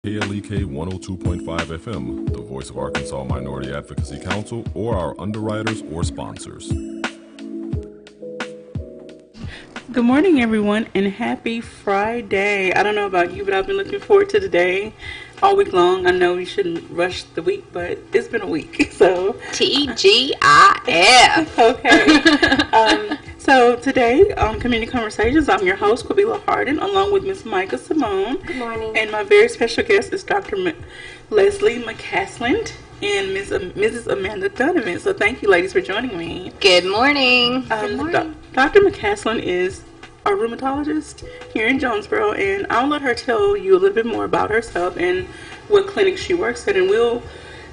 KLEK 102.5 FM, the voice of Arkansas Minority Advocacy Council, or our underwriters or sponsors. Good morning, everyone, and happy Friday. I don't know about you, but I've been looking forward to today all week long. I know we shouldn't rush the week, but it's been a week, so. TGIF. Okay. So today, Community Conversations, I'm your host, Quabila Harden, along with Ms. Micah Simone. Good morning. And my very special guest is Dr. Leslie McCasland and Mrs. Amanda Dunavant. So thank you, ladies, for joining me. Good morning. Good morning. Dr. McCasland is a rheumatologist here in Jonesboro, and I'll let her tell you a little bit more about herself and what clinic she works at, and we'll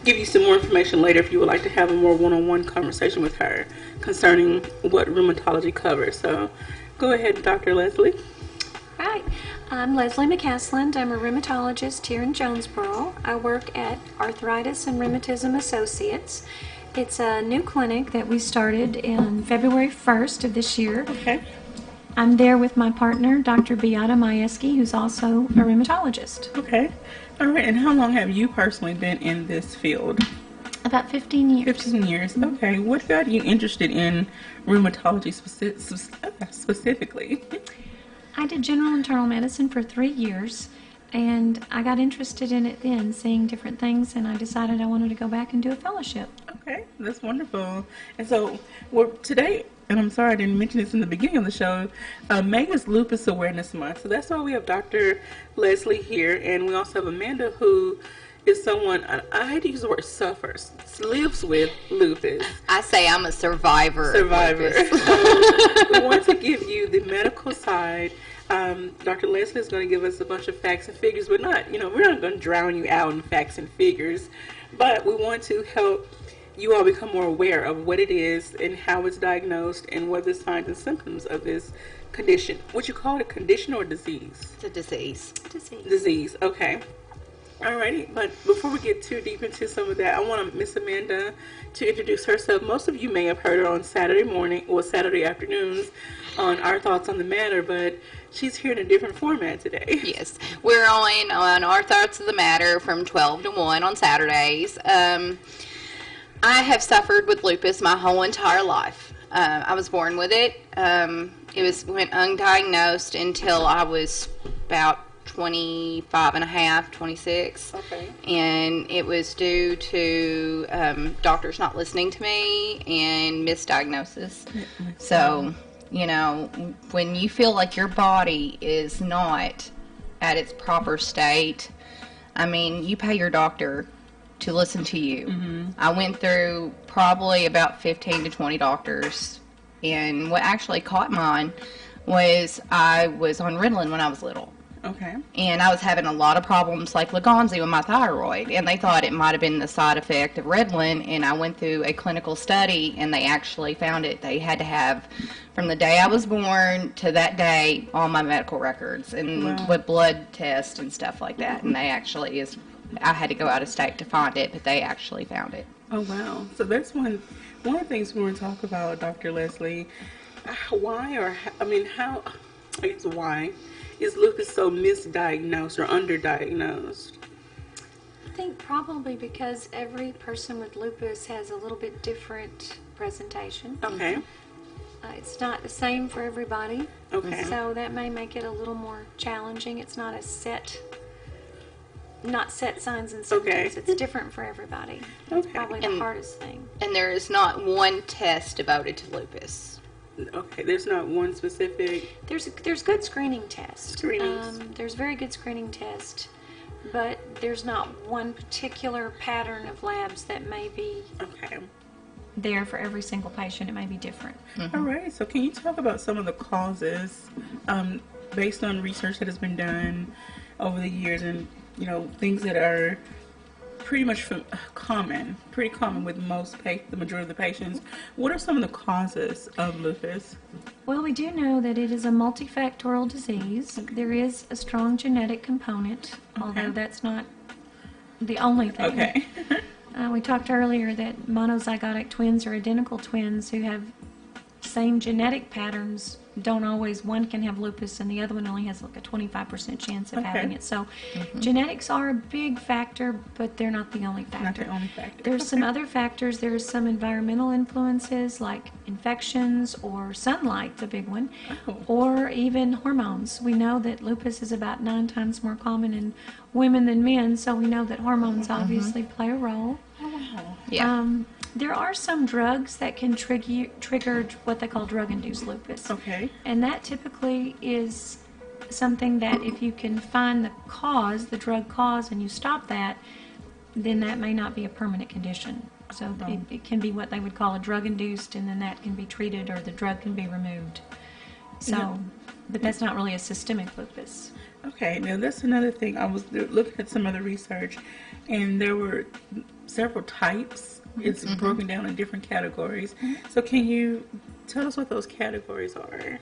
give you some more information later if you would like to have a more one-on-one conversation with her concerning what rheumatology covers. So go ahead, Dr. Leslie. Right. I'm Leslie McCasland. I'm a rheumatologist here in Jonesboro. I work at Arthritis and Rheumatism Associates. It's a new clinic that we started in February 1st of this year. Okay. I'm there with my partner, Dr. Beata Majewski, who's also a rheumatologist. Okay. All right. And how long have you personally been in this field? About 15 years. 15 years. Okay. What got you interested in rheumatology specifically? I did general internal medicine for 3 years, and I got interested in it then, seeing different things, and I decided I wanted to go back and do a fellowship. Okay, that's wonderful. And so today, and I'm sorry I didn't mention this in the beginning of the show, May is Lupus Awareness Month. So that's why we have Dr. Leslie here, and we also have Amanda, who is someone, I hate to use the word suffers, lives with lupus. I say I'm a survivor. So we want to give you the medical side. Dr. Leslie is going to give us a bunch of facts and figures, but not, we're not going to drown you out in facts and figures, but we want to help you all become more aware of what it is and how it's diagnosed and what the signs and symptoms of this condition. Would you call it a condition or disease? It's a disease. Disease, okay. Alrighty, but before we get too deep into some of that, I want Miss Amanda to introduce herself. Most of you may have heard her on Saturday morning or Saturday afternoons on Our Thoughts on the Matter, but she's here in a different format today. Yes, we're on Our Thoughts of the Matter from 12 to 1 on Saturdays. I have suffered with lupus my whole entire life. I was born with it. Went undiagnosed until I was about 25 and a half, 26. Okay. And it was due to doctors not listening to me and misdiagnosis. So, when you feel like your body is not at its proper state, you pay your doctor to listen to you. Mm-hmm. I went through probably about 15 to 20 doctors, and what actually caught mine was I was on Ritalin when I was little. Okay. And I was having a lot of problems like Legonzi with my thyroid, and they thought it might have been the side effect of Ritalin, and I went through a clinical study, and they actually found it. They had to have, from the day I was born to that day, all my medical records, and with blood tests and stuff like that, and they actually I had to go out of state to find it, but they actually found it. Oh, wow. So that's one of the things we want to talk about, Dr. Leslie. Why is lupus so misdiagnosed or underdiagnosed? I think probably because every person with lupus has a little bit different presentation. Okay. It's not the same for everybody. Okay. So that may make it a little more challenging. It's not set signs and symptoms. Okay. It's different for everybody. That's probably the hardest thing. And there is not one test devoted to lupus. Okay, there's not one specific. There's good screening tests. Screenings. There's very good screening tests, but there's not one particular pattern of labs that may be there for every single patient. It may be different. Mm-hmm. All right. So can you talk about some of the causes based on research that has been done over the years, and things that are pretty much common with the majority of the patients? What are some of the causes of lupus? Well, we do know that it is a multifactorial disease. Okay. There is a strong genetic component, although that's not the only thing. Okay. We talked earlier that monozygotic twins are identical twins who have same genetic patterns don't always, one can have lupus and the other one only has like a 25% chance of Okay. having it. So genetics are a big factor, but they're not the only factor. Not the only factor. There's some other factors. There's some environmental influences like infections or sunlight's a big one, or even hormones. We know that lupus is about 9 times more common in women than men, so we know that hormones obviously play a role. Yeah. There are some drugs that can trigger what they call drug-induced lupus. Okay. And that typically is something that if you can find the cause, the drug cause, and you stop that, then that may not be a permanent condition. So it can be what they would call a drug-induced, and then that can be treated or the drug can be removed. So, but that's not really a systemic lupus. Okay, now that's another thing. I was looking at some other research, and there were several types. It's broken down in different categories. So can you tell us what those categories are?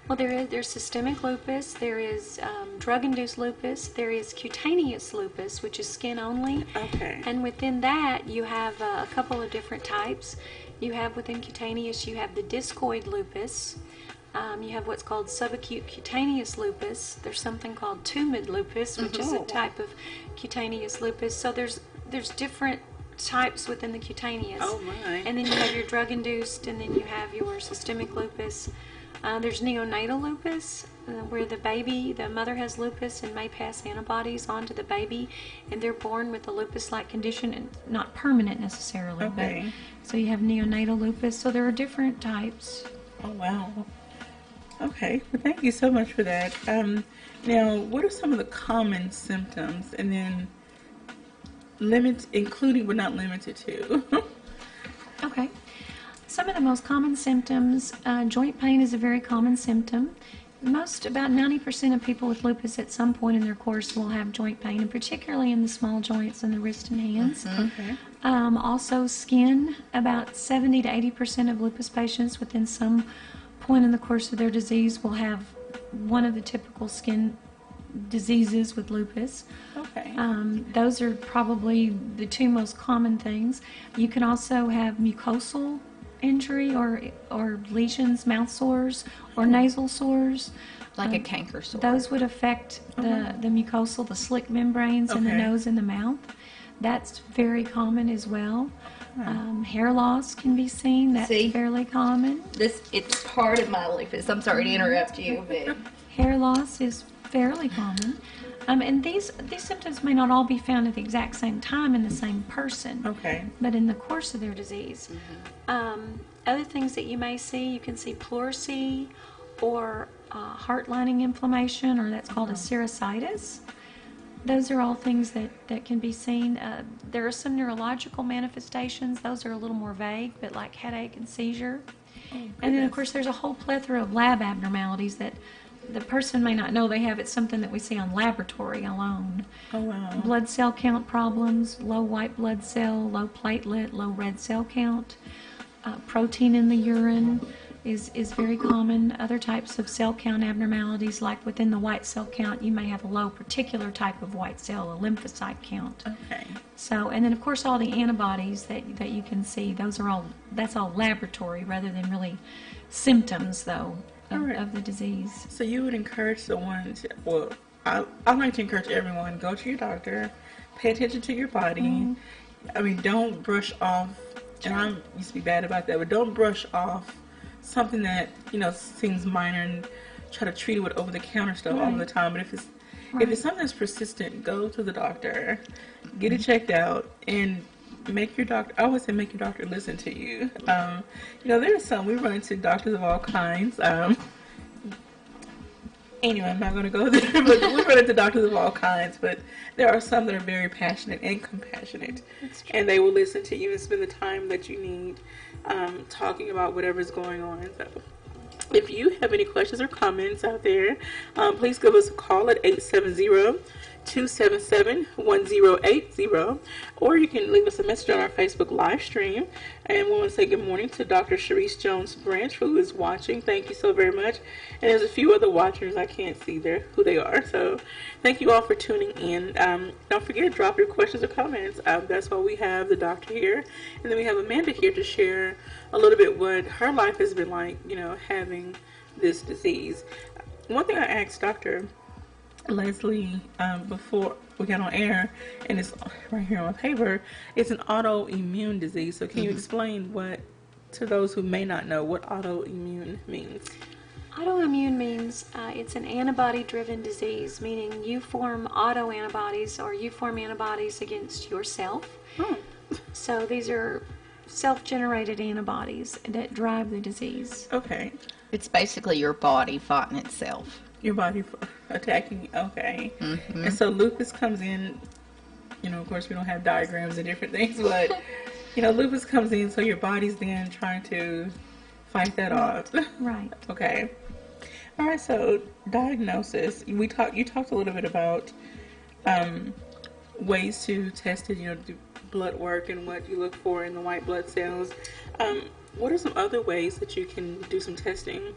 Well, there's systemic lupus, there is drug-induced lupus, there is cutaneous lupus, which is skin only. Okay. And within that, you have a couple of different types. You have within cutaneous, you have the discoid lupus. You have what's called subacute cutaneous lupus. There's something called tumid lupus, which is a type of cutaneous lupus. So there's different types within the cutaneous. Oh my. And then you have your drug-induced, and then you have your systemic lupus. There's neonatal lupus, where the mother has lupus and may pass antibodies on to the baby, and they're born with a lupus-like condition, and not permanent necessarily. Okay. But, so you have neonatal lupus. So there are different types. Oh wow. Okay. Well, thank you so much for that. Now, what are some of the common symptoms, and then including but not limited to? Okay. Some of the most common symptoms, joint pain is a very common symptom. About 90% of people with lupus at some point in their course will have joint pain, and particularly in the small joints and the wrist and hands. Okay. Also skin, about 70 to 80% of lupus patients within some point in the course of their disease will have one of the typical skin diseases with lupus. Okay. Those are probably the two most common things. You can also have mucosal injury or lesions, mouth sores, or nasal sores. Like a canker sore. Those would affect the mucosal, the slick membranes in the Okay. nose and the mouth. That's very common as well. Hair loss can be seen. That's See? fairly common. It's part of my lupus. I'm sorry to interrupt you, but Hair loss is fairly common. And these symptoms may not all be found at the exact same time in the same person, Okay. but in the course of their disease. Other things that you may see, you can see pleurisy or heart lining inflammation, or that's called a serositis. Those are all things that can be seen. There are some neurological manifestations. Those are a little more vague, but like headache and seizure. And then, of course, there's a whole plethora of lab abnormalities that the person may not know they have. It's something that we see on laboratory alone. Oh wow. Blood cell count problems, low white blood cell, low platelet, low red cell count. Protein in the urine is very common. Other types of cell count abnormalities, like within the white cell count, you may have a low particular type of white cell, a lymphocyte count. Okay. So, and then of course all the antibodies that you can see, that's all laboratory rather than really symptoms though of the disease. So you would encourage someone to, well, I like to encourage everyone, go to your doctor, pay attention to your body. I mean, don't brush off, and I used to be bad about that, but don't brush off something that, seems minor and try to treat it with over-the-counter stuff all the time. But if it's something that's persistent, go to the doctor, get it checked out, and make your doctor, I always say make your doctor listen to you. There's we run into doctors of all kinds. Anyway, I'm not going to go there, but we run into doctors of all kinds, but there are some that are very passionate and compassionate, and they will listen to you and spend the time that you need talking about whatever's going on. So if you have any questions or comments out there, please give us a call at 870-277-1080, or you can leave us a message on our Facebook live stream. And we want to say good morning to Dr. Sharice Jones Branch, who is watching. Thank you so very much. And there's a few other watchers. I can't see who they are. So thank you all for tuning in. Don't forget to drop your questions or comments. That's why we have the doctor here. And then we have Amanda here to share a little bit what her life has been like, having this disease. One thing I asked Dr. Leslie before we got on air, and it's right here on my paper, it's an autoimmune disease. So can you explain to those who may not know, what autoimmune means? Autoimmune means it's an antibody-driven disease, meaning you form autoantibodies or you form antibodies against yourself. So these are self-generated antibodies that drive the disease. Okay. It's basically your body fighting itself. Your body attacking, okay. And so lupus comes in, of course we don't have diagrams and different things, but, lupus comes in, so your body's then trying to fight that off. Right. Okay. All right, so diagnosis. You talked a little bit about ways to test it, do blood work and what you look for in the white blood cells. What are some other ways that you can do some testing?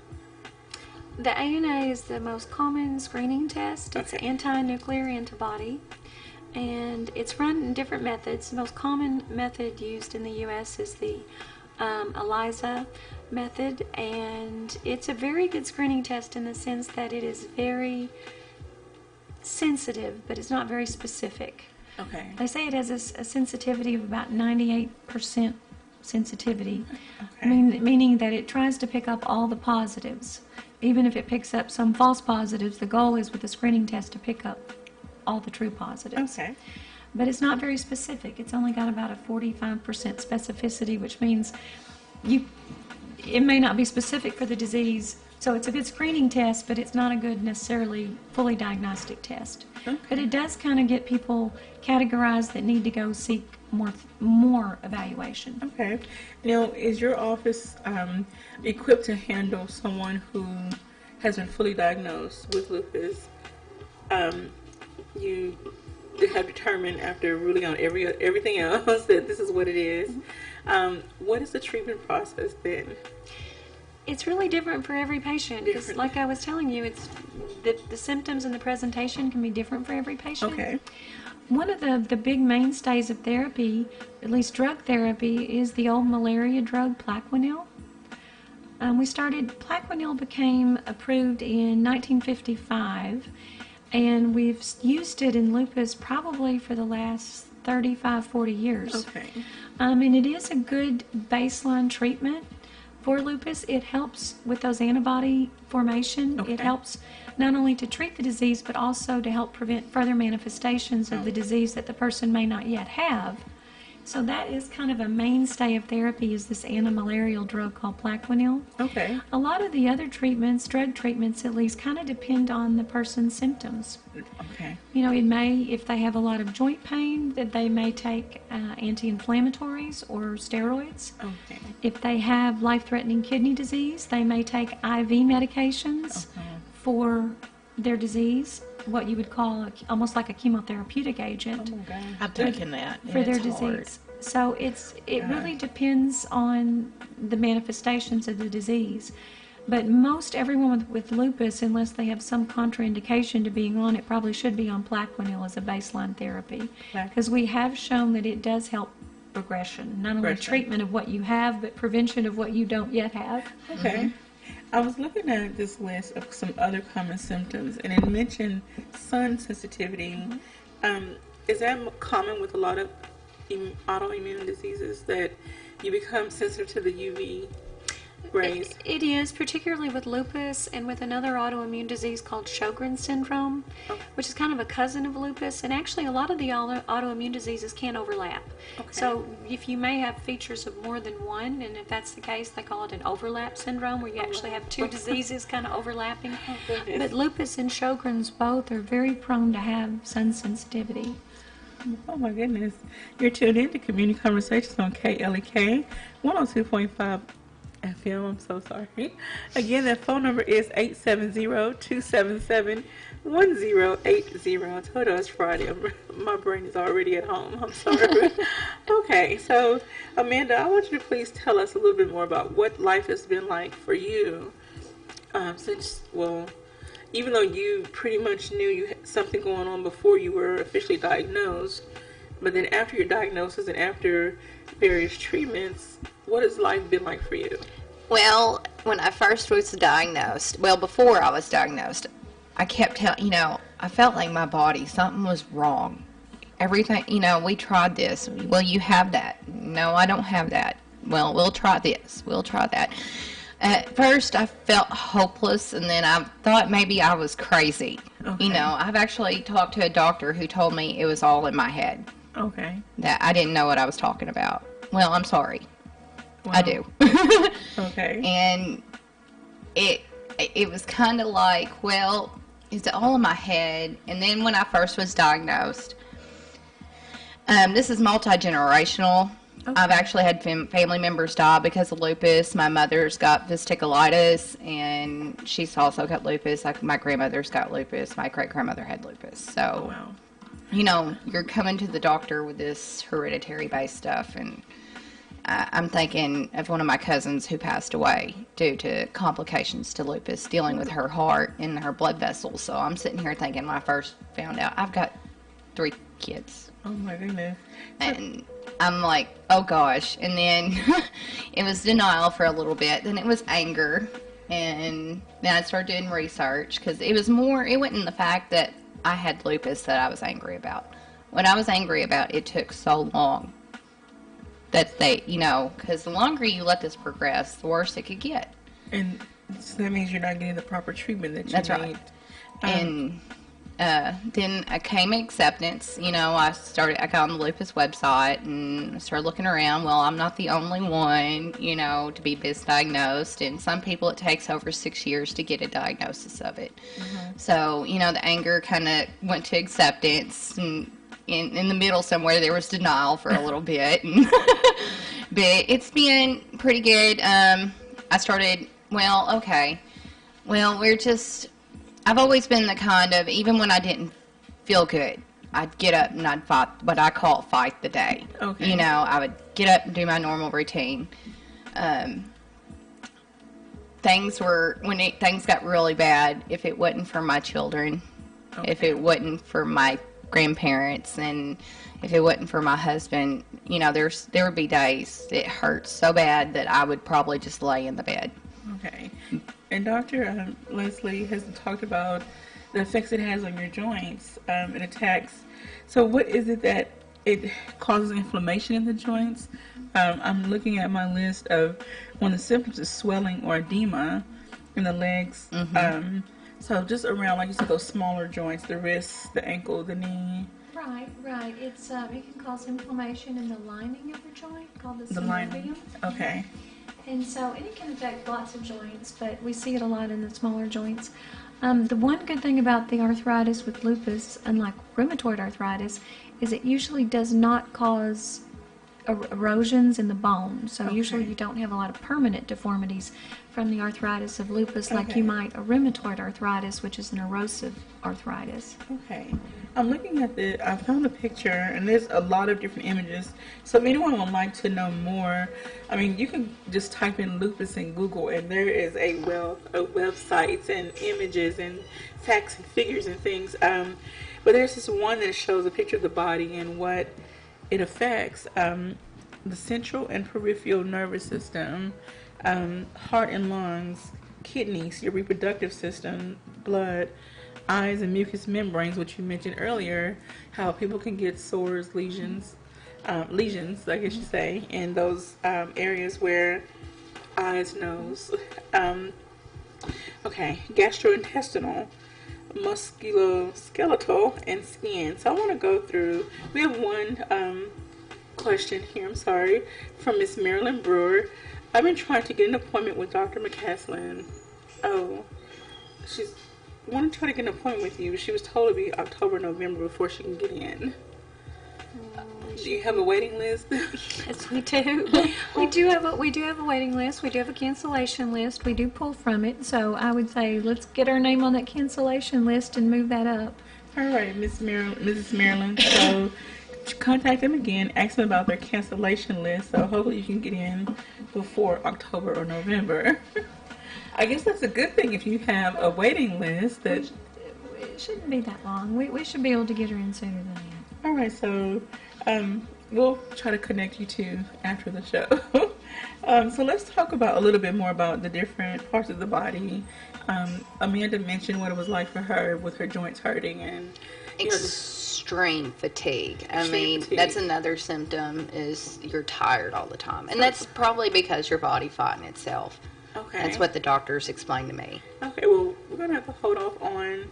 The ANA is the most common screening test. It's an anti-nuclear antibody, and it's run in different methods. The most common method used in the U.S. is the ELISA method, and it's a very good screening test in the sense that it is very sensitive, but it's not very specific. Okay. They say it has a sensitivity of about 98% sensitivity, meaning that it tries to pick up all the positives. Even if it picks up some false positives, the goal is with the screening test to pick up all the true positives. Okay. But it's not very specific. It's only got about a 45% specificity, which means it may not be specific for the disease. So it's a good screening test, but it's not a good necessarily fully diagnostic test. Okay. But it does kind of get people categorized that need to go seek more evaluation. Okay. Now, is your office equipped to handle someone who has been fully diagnosed with lupus? You have determined after ruling on everything else that this is what it is. What is the treatment process then? It's really different for every patient. Because like I was telling you, it's the symptoms and the presentation can be different for every patient. Okay. One of the big mainstays of therapy, at least drug therapy, is the old malaria drug Plaquenil. Plaquenil became approved in 1955, and we've used it in lupus probably for the last 35, 40 years. Okay. And it is a good baseline treatment for lupus. It helps with those antibody formation. Okay. It helps not only to treat the disease, but also to help prevent further manifestations of the disease that the person may not yet have. So that is kind of a mainstay of therapy, is this antimalarial drug called Plaquenil. Okay. A lot of the other treatments, drug treatments at least, kind of depend on the person's symptoms. Okay. It may, if they have a lot of joint pain, that they may take anti-inflammatories or steroids. Okay. If they have life-threatening kidney disease, they may take IV medications for their disease, what you would call almost like a chemotherapeutic agent. Oh my God. I've taken that. For their disease. So it really depends on the manifestations of the disease. But most everyone with lupus, unless they have some contraindication to being on it, probably should be on Plaquenil as a baseline therapy. Because we have shown that it does help progression, not only treatment of what you have, but prevention of what you don't yet have. Okay. I was looking at this list of some other common symptoms, and it mentioned sun sensitivity. Is that common with a lot of autoimmune diseases, that you become sensitive to the UV rays? It is, particularly with lupus and with another autoimmune disease called Sjogren's syndrome, which is kind of a cousin of lupus. And actually, a lot of the autoimmune diseases can overlap. Okay. So if you may have features of more than one, and if that's the case, they call it an overlap syndrome, where you actually have two diseases kind of overlapping. Oh, goodness. But lupus and Sjogren's both are very prone to have sun sensitivity. Oh my goodness. You're tuned in to Community Conversations on KLEK 102.5 FM. I'm so sorry. Again, that phone number is 870-277-1080. I told you it's Friday. My brain is already at home. I'm sorry. Okay, so Amanda, I want you to please tell us a little bit more about what life has been like for you even though you pretty much knew you had something going on before you were officially diagnosed, but then after your diagnosis and after various treatments, what has life been like for you? Well, when I first was diagnosed, well, before I was diagnosed, I kept telling, I felt like my body, something was wrong. Everything, we tried this. Well, you have that. No, I don't have that. Well, we'll try this. We'll try that. At first, I felt hopeless, and then I thought maybe I was crazy. Okay. I've actually talked to a doctor who told me it was all in my head. Okay. That I didn't know what I was talking about. Well, I'm sorry. Well, I do. Okay. And it was kind of like, well, it's all in my head. And then when I first was diagnosed, this is multi-generational. Okay. I've actually had family members die because of lupus. My mother's got vesiculitis, and she's also got lupus. Like, my grandmother's got lupus. My great-grandmother had lupus. So, Wow. You're coming to the doctor with this hereditary-based stuff, and I'm thinking of one of my cousins who passed away due to complications to lupus, dealing with her heart and her blood vessels. So I'm sitting here thinking, when I first found out, I've got 3 kids. Oh my goodness. And I'm like, oh gosh. And then it was denial for a little bit. Then it was anger. And then I started doing research, because it wasn't the fact that I had lupus that I was angry about. What I was angry about, it took so long that because the longer you let this progress, the worse it could get. And so that means you're not getting the proper treatment that you That's need. right. And then I came acceptance. I got on the lupus website and started looking around. Well, I'm not the only one, to be misdiagnosed. And some people, it takes over 6 years to get a diagnosis of it. Mm-hmm. So, the anger kind of went to acceptance, and in the middle somewhere there was denial for a little bit. But it's been pretty good. I started, I've always been the kind of, even when I didn't feel good, I'd get up and I'd fight, what I call fight the day. Okay. I would get up and do my normal routine. Things got really bad, if it wasn't for my children, if it wasn't for my grandparents, and if it wasn't for my husband, there would be days it hurts so bad that I would probably just lay in the bed. Okay. And Dr. Leslie has talked about the effects it has on your joints. It attacks. So what is it that it causes inflammation in the joints? I'm looking at my list of one of the symptoms is swelling or edema in the legs. Mm-hmm. So just around, like you said, those smaller joints, the wrist, the ankle, the knee. Right. It can cause inflammation in the lining of the joint, called the lining. synovium. Okay. And so it can affect lots of joints, but we see it a lot in the smaller joints. The one good thing about the arthritis with lupus, unlike rheumatoid arthritis, is it usually does not cause erosions in the bone. So usually you don't have a lot of permanent deformities from the arthritis of lupus like you might a rheumatoid arthritis, which is an erosive arthritis. Okay. I'm looking at I found a picture, and there's a lot of different images. So if anyone would like to know more, you can just type in lupus in Google, and there is a wealth of websites and images and facts and figures and things. But there's this one that shows a picture of the body and what it affects. The central and peripheral nervous system, heart and lungs, kidneys, your reproductive system, blood, eyes and mucous membranes, which you mentioned earlier, how people can get sores, lesions, I guess you say, in those areas where eyes, nose. Gastrointestinal, musculoskeletal, and skin. So I want to go through, we have one question here, from Miss Marilyn Brewer. I've been trying to get an appointment with Dr. McCasland. She's want to try to get an appointment with you. She was told to be October, November before she can get in. Do you have a waiting list? Yes, we do. We do have a waiting list. We do have a cancellation list. We do pull from it. So I would say let's get our name on that cancellation list and move that up. All right, Mrs. Maryland. So contact them again. Ask them about their cancellation list. So hopefully you can get in before October or November. I guess that's a good thing if you have a waiting list. That it shouldn't be that long. We should be able to get her in sooner than that. All right, so we'll try to connect you two after the show. So let's talk about a little bit more about the different parts of the body. Amanda mentioned what it was like for her with her joints hurting and Extreme fatigue. I Extreme mean, fatigue. that's another symptom is you're tired all the time. And that's probably because your body fighting itself. Okay. That's what the doctors explained to me. Okay, well, we're going to have to hold off on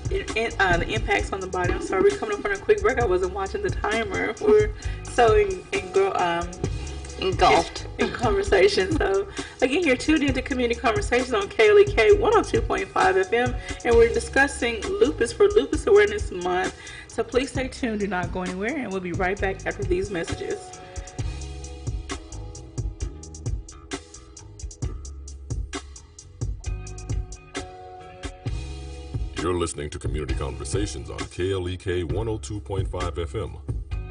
the impacts on the body. I'm sorry, we're coming up on a quick break. I wasn't watching the timer. We're so Engulfed. in conversation. So, again, you're tuned into Community Conversations on KLEK 102.5 FM, and we're discussing lupus for Lupus Awareness Month. So please stay tuned. Do not go anywhere, and we'll be right back after these messages. You're listening to Community Conversations on KLEK 102.5 FM.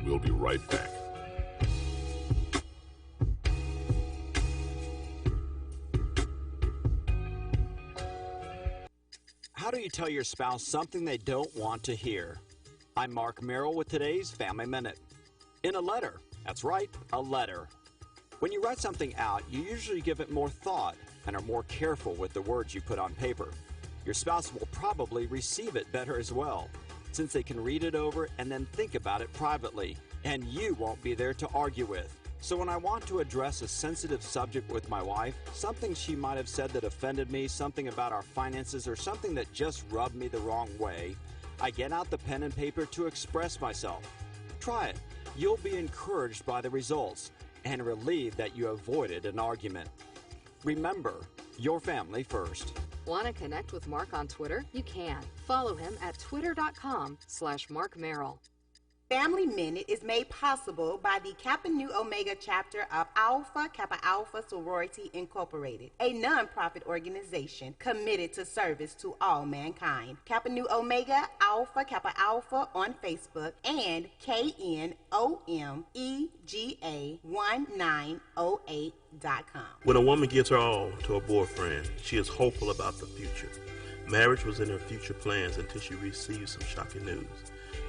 We'll be right back. How do you tell your spouse something they don't want to hear? I'm Mark Merrill with today's Family Minute. In a letter. That's right, a letter. When you write something out, you usually give it more thought and are more careful with the words you put on paper. Your spouse will probably receive it better as well, since they can read it over and then think about it privately, and you won't be there to argue with. So when I want to address a sensitive subject with my wife, something she might have said that offended me, something about our finances, or something that just rubbed me the wrong way, I get out the pen and paper to express myself. Try it. You'll be encouraged by the results and relieved that you avoided an argument. Remember, your family first. Want to connect with Mark on Twitter? You can. Follow him at twitter.com/Mark Merrill. Family Minute is made possible by the Kappa Nu Omega chapter of Alpha Kappa Alpha Sorority Incorporated, a non-profit organization committed to service to all mankind. Kappa Nu Omega Alpha Kappa Alpha on Facebook and KNOMEGA1908.com. When a woman gives her all to a boyfriend, she is hopeful about the future. Marriage was in her future plans until she received some shocking news.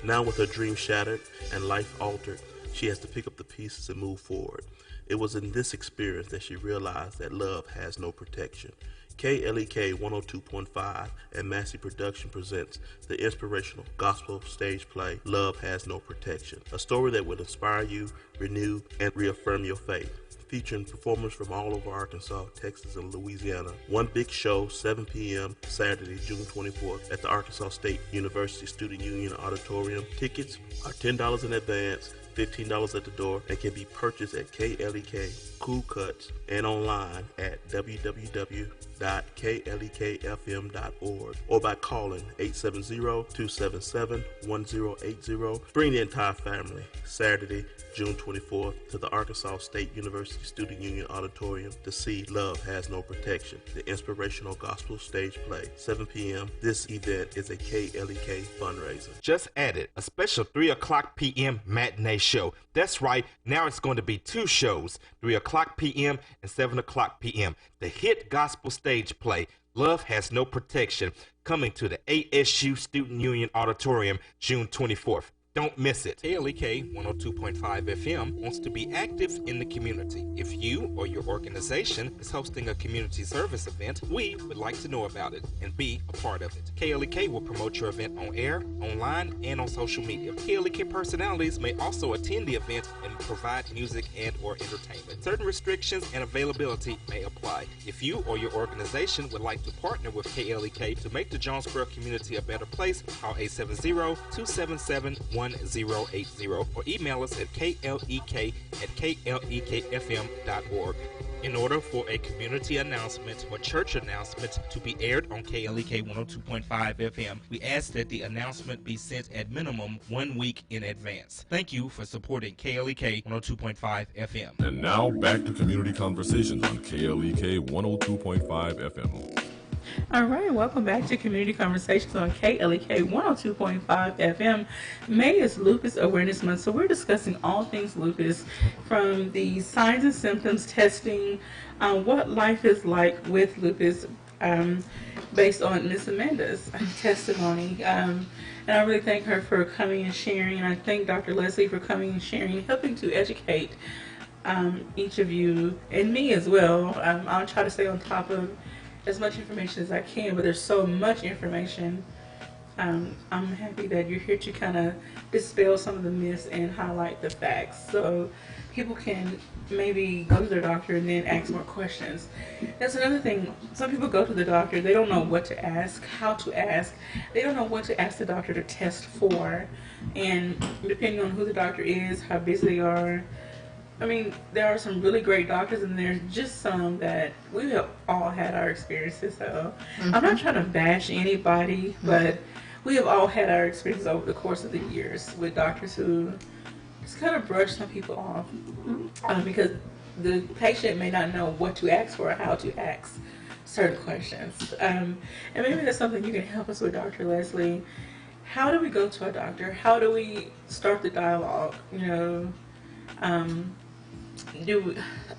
Now with her dream shattered and life altered, she has to pick up the pieces and move forward. It was in this experience that she realized that love has no protection. KLEK 102.5 and Massey Production presents the inspirational gospel stage play, Love Has No Protection, a story that will inspire you, renew, and reaffirm your faith. Featuring performers from all over Arkansas, Texas, and Louisiana. One big show, 7 p.m. Saturday, June 24th at the Arkansas State University Student Union Auditorium. Tickets are $10 in advance, $15 at the door, and can be purchased at KLEK, Cool Cuts, and online at www.klekfm.org or by calling 870-277-1080. Bring the entire family Saturday, June 24th to the Arkansas State University Student Union Auditorium to see Love Has No Protection, the inspirational gospel stage play, 7 p.m. This event is a KLEK fundraiser. Just added a special 3 o'clock p.m. matinee show. That's right, now it's going to be 2 shows, 3 o'clock p.m. and 7 o'clock p.m. The hit gospel stage play, Love Has No Protection, coming to the ASU Student Union Auditorium June 24th. Don't miss it. KLEK 102.5 FM wants to be active in the community. If you or your organization is hosting a community service event, we would like to know about it and be a part of it. KLEK will promote your event on air, online, and on social media. KLEK personalities may also attend the event and provide music and or entertainment. Certain restrictions and availability may apply. If you or your organization would like to partner with KLEK to make the Jonesboro community a better place, call 870-277-1080 or email us at klek@klekfm.org. In order for a community announcement or church announcement to be aired on KLEK 102.5 FM, we ask that the announcement be sent at minimum 1 week in advance. Thank you for supporting KLEK 102.5 FM. And now back to Community Conversations on KLEK 102.5 FM. All right, welcome back to Community Conversations on KLEK 102.5 FM. May is Lupus Awareness Month, so we're discussing all things lupus, from the signs and symptoms, testing, what life is like with lupus, based on Miss Amanda's testimony. And I really thank her for coming and sharing, and I thank Dr. Leslie for coming and sharing and helping to educate each of you and me as well. I'll try to stay on top of as much information as I can, but there's so much information. I'm happy that you're here to kind of dispel some of the myths and highlight the facts, so people can maybe go to their doctor and then ask more questions. That's another thing. Some people go to the doctor, they don't know what to ask, how to ask. They don't know what to ask the doctor to test for. And depending on who the doctor is, how busy they are, I mean, there are some really great doctors, and there's just some that we have all had our experiences. So I'm not trying to bash anybody, but we have all had our experiences over the course of the years with doctors who just kind of brush some people off because the patient may not know what to ask for or how to ask certain questions. And maybe that's something you can help us with, Dr. Leslie. How do we go to a doctor? How do we start the dialogue? You know,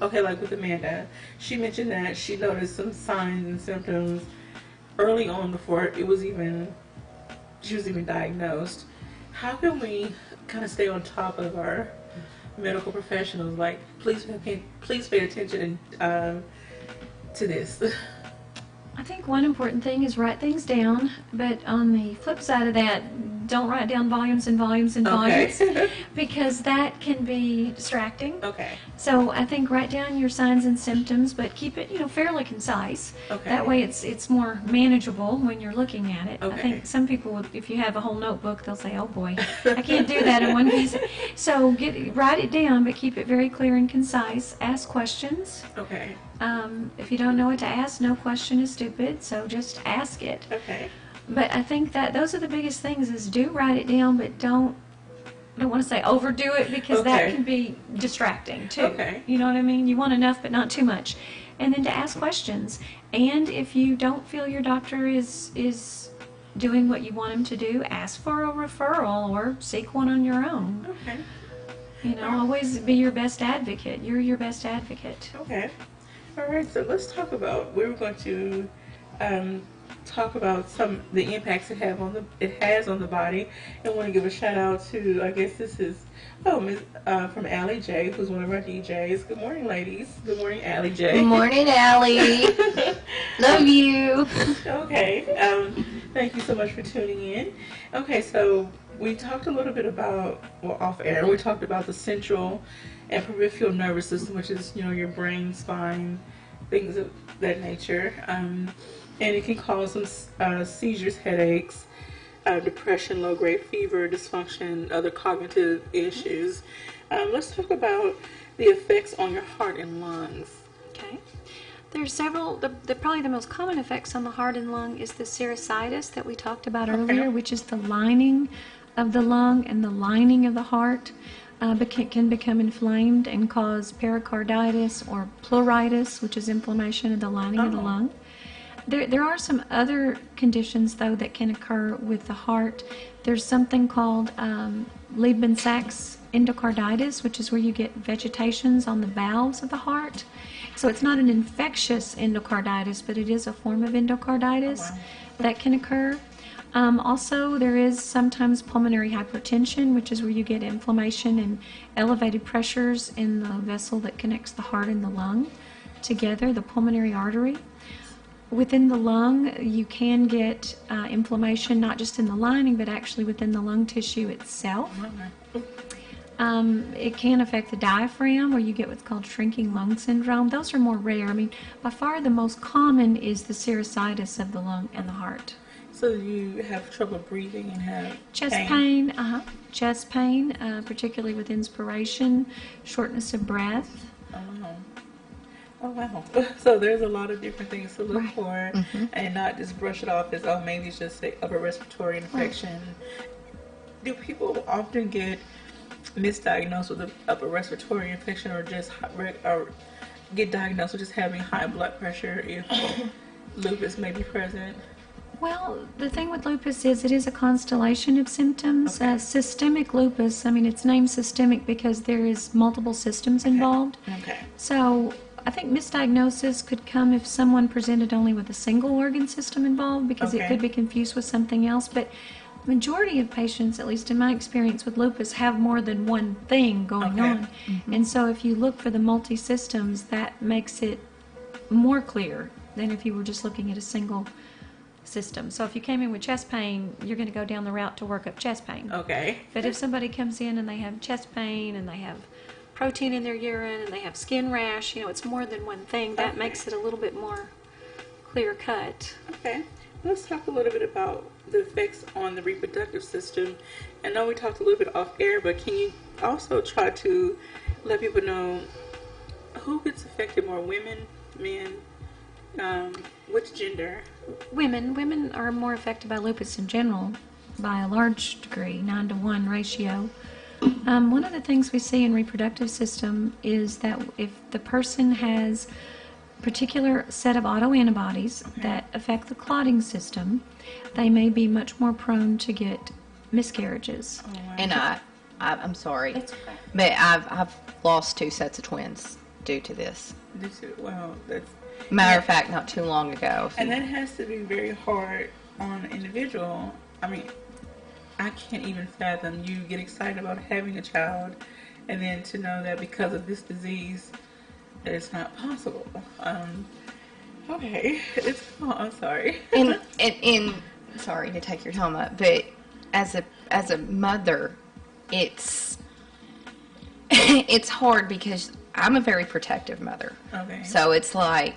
okay, like with Amanda, she mentioned that she noticed some signs and symptoms early on before she was even diagnosed. How can we kind of stay on top of our medical professionals? Like, please pay attention to this. I think one important thing is write things down, but on the flip side of that, don't write down volumes and volumes and volumes because that can be distracting. Okay. So I think write down your signs and symptoms, but keep it, fairly concise. Okay. That way it's more manageable when you're looking at it. Okay. I think some people, if you have a whole notebook, they'll say, "Oh boy, I can't do that in one piece." So write it down, but keep it very clear and concise. Ask questions. Okay. If you don't know what to ask, no question is stupid, so just ask it. Okay. But I think that those are the biggest things is do write it down, but don't want to say overdo it because that can be distracting too. Okay. You know what I mean? You want enough but not too much. And then to ask questions. And if you don't feel your doctor is doing what you want him to do, ask for a referral or seek one on your own. Okay. Always be your best advocate. You're your best advocate. Okay. All right, so let's talk about, we're going to talk about the impacts it has on the body. And I want to give a shout out to, I guess this is, Ms. From Allie J, who's one of our DJs. Good morning, ladies. Good morning, Allie J. Good morning, Allie. Love you. Okay. Thank you so much for tuning in. Okay, so we talked a little bit about, off air, we talked about the central and peripheral nervous system, which is, your brain, spine, things of that nature. And it can cause some seizures, headaches, depression, low-grade fever, dysfunction, other cognitive issues. Let's talk about the effects on your heart and lungs. Okay. There's several, probably the most common effects on the heart and lung is the serositis that we talked about earlier, which is the lining of the lung and the lining of the heart. Can become inflamed and cause pericarditis or pleuritis, which is inflammation of the lining of the lung. There are some other conditions, though, that can occur with the heart. There's something called Liebman-Sachs endocarditis, which is where you get vegetations on the valves of the heart. So it's not an infectious endocarditis, but it is a form of endocarditis that can occur. Also, there is sometimes pulmonary hypertension, which is where you get inflammation and elevated pressures in the vessel that connects the heart and the lung together, the pulmonary artery. Within the lung, you can get inflammation not just in the lining, but actually within the lung tissue itself. It can affect the diaphragm, where you get what's called shrinking lung syndrome. Those are more rare. I mean, by far the most common is the serositis of the lung and the heart. So you have trouble breathing and have chest pain, particularly with inspiration, shortness of breath. Oh wow. So there's a lot of different things to look for and not just brush it off as, maybe it's just an upper respiratory infection. Do people often get misdiagnosed with an upper respiratory infection or just get diagnosed with just having high blood pressure if lupus may be present? Well, the thing with lupus is it is a constellation of symptoms. Systemic lupus, it's named systemic because there is multiple systems involved. So I think misdiagnosis could come if someone presented only with a single organ system involved because it could be confused with something else. But majority of patients, at least in my experience with lupus, have more than one thing going on. And so if you look for the multi-systems, that makes it more clear than if you were just looking at a single system. So if you came in with chest pain, you're going to go down the route to work up chest pain. Okay. But if somebody comes in and they have chest pain and they have protein in their urine and they have skin rash, it's more than one thing. That makes it a little bit more clear cut. Okay. Let's talk a little bit about the effects on the reproductive system. I know we talked a little bit off air, but can you also try to let people know who gets affected more, women, men, which gender? Women are more affected by lupus in general by a large degree, 9-to-1 ratio. One of the things we see in reproductive system is that if the person has a particular set of autoantibodies that affect the clotting system, they may be much more prone to get miscarriages. Oh, wow. And I'm sorry, but I've lost 2 sets of twins due to this. Wow, that's... Matter of fact, not too long ago. And that has to be very hard on an individual. I mean, I can't even fathom you get excited about having a child and then to know that because of this disease that it's not possible. Okay. I'm sorry. and sorry to take your time up, but as a mother, it's hard because I'm a very protective mother. Okay. So it's like